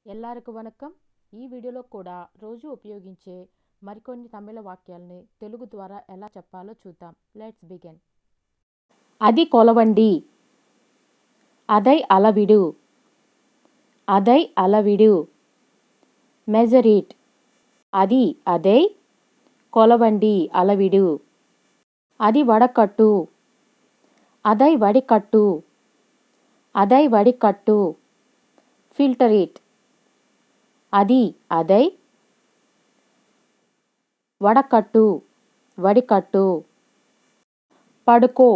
ఎల్లారికి వణకం. ఈ వీడియోలో కూడా రోజు ఉపయోగించే మరికొన్ని తమిళ వాక్యాలని తెలుగు ద్వారా ఎలా చెప్పాలో చూద్దాం. Let's begin. అది కొలవండి. అదై అలవిడు. అదై అలవిడు. Measure it. అది అదై కొలవండి అలవిడు. అది వడకట్టు. అదై వడికట్టు. అదై వడికట్టు. Filter it. అది అదై వడకట్టు వడికట్టు. పడుకో.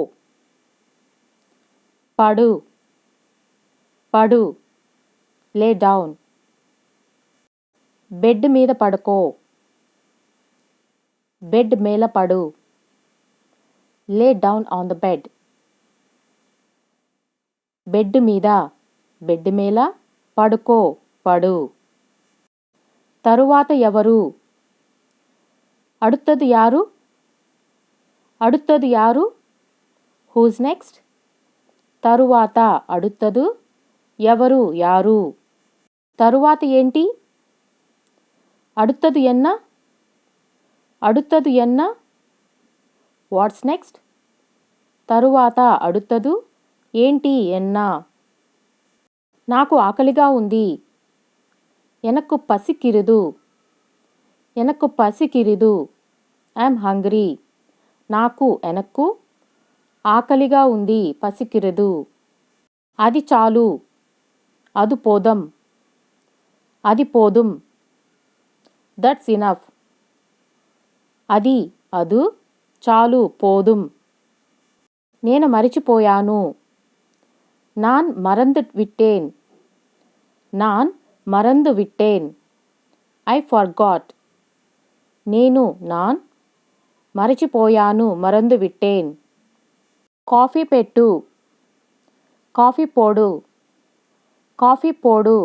పడు. పడు. Lay down. బెడ్ మీద పడుకో. బెడ్ మేల పడు. Lay down on the bed. Bed మీద బెడ్ మేల పడుకో పడు. తరువాత ఎవరు? అడుత్తదు యారు? అడుత్తదు యారు? Who's next? తరువాత అడుత్తదు ఎవరు యారు? తరువాత ఏంటి? అడుత్తదు ఎన్న? అడుత్తదు ఎన్న? What's next? తరువాత అడుత్తదు ఏంటి ఎన్న? నాకు ఆకలిగా ఉంది. ఎనక్కు పసికిరిదు. ఎనక్కు పసికిరిదు. I'm hungry. నాకు ఎనక్కు ఆకలిగా ఉంది పసికిరదు. అది చాలు. అది పోదం. అది పోదుం. That's enough. అది అదు చాలు పోదుం. నేను మరిచిపోయాను. నాన్ మరందు విట్టేన్. నాన్ మరందు విట్టేన్. I forgot. నేను నాన్ మరచిపోయాను మరందు విట్టేన్. కాఫీ పెట్టు. కాఫీ పోడు. కాఫీ పోడు.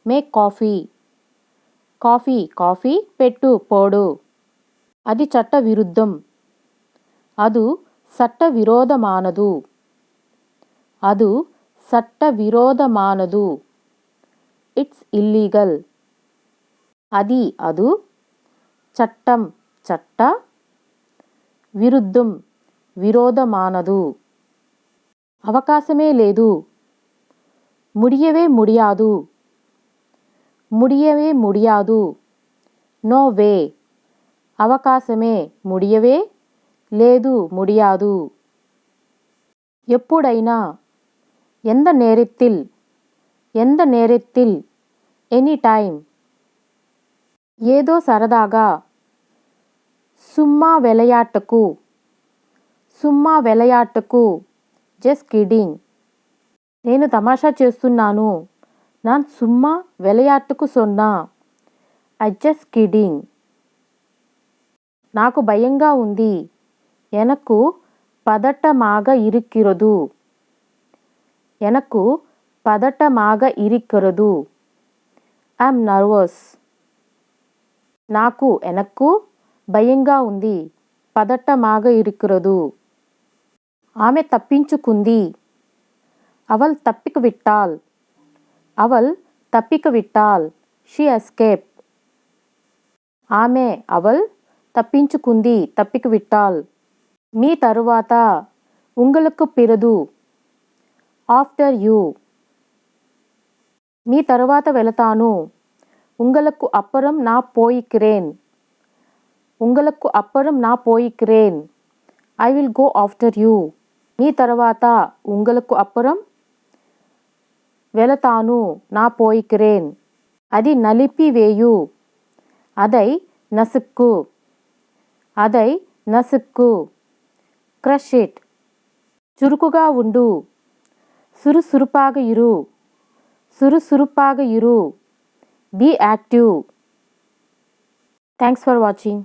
Make coffee. కాఫీ కాఫీ పెట్టు పోడు. అది చట్ట విరుద్ధం. అదు చట్ట విరోధమానదు. అదు చట్ట విరోధమానదు. It's illegal. అది అదు చట్టం చట్ట విరుద్ధం విరోధమానదు. అవకాశమే లేదు. ముడియవే ముడియాదు. ముడియవే ముడియాదు. No way. అవకాశమే ముడియవే లేదు ముడియాదు. ఎప్పుడైనా. ఎంత నేరెత్తిల్. ఎంత నేరెత్తిల్. Any time. ఏదో సరదాగా. సుమ్మా వెలయాట్టుకు. సుమ్మా వెలయాట్టుకు. Just kidding. నేను తమాషా చేస్తున్నాను. నాన్ సుమ్మా వెలయాట్టుకు సొన్నా. I just kidding. నాకు భయంగా ఉంది. ఎనకు పదట్టమాగ ఇరిక్కిరదు. ఎనకు పదట్టమాగ ఇరిక్కిరదు. I'm nervous. నాకు ఎనక్కు భయంగా ఉంది. పదట్టమాగ ఇరిక్కిరదు. ఆమె తప్పించుకుంది. అవల్ తప్పిక విట్టాల్. అవల్ తప్పిక విట్టాల్. She escape. ఆమె అవల్ తప్పించుకుంది తప్పిక విట్టాల్. మీ తరువాత. ఉంగలకు పిరదు. After you. మీ తరువాత వెళతాను. ఉంగలకు అప్పరం నా పోయిక్రేన్. ఉంగలకు అప్పరం నా పోయిక్రేన్. I will go after you. మీ తరువాత ఉంగలకు అప్పరం వెళతాను నా పోయిక్రేన్. అది నలిపివేయు. అదై నసుక్కు. అదై నసుక్కు. Crush it. చురుకుగా ఉండు. సురుసురుపాగ ఇరు. సురుసురుపాగ ఇరు. Be active. Thanks for watching.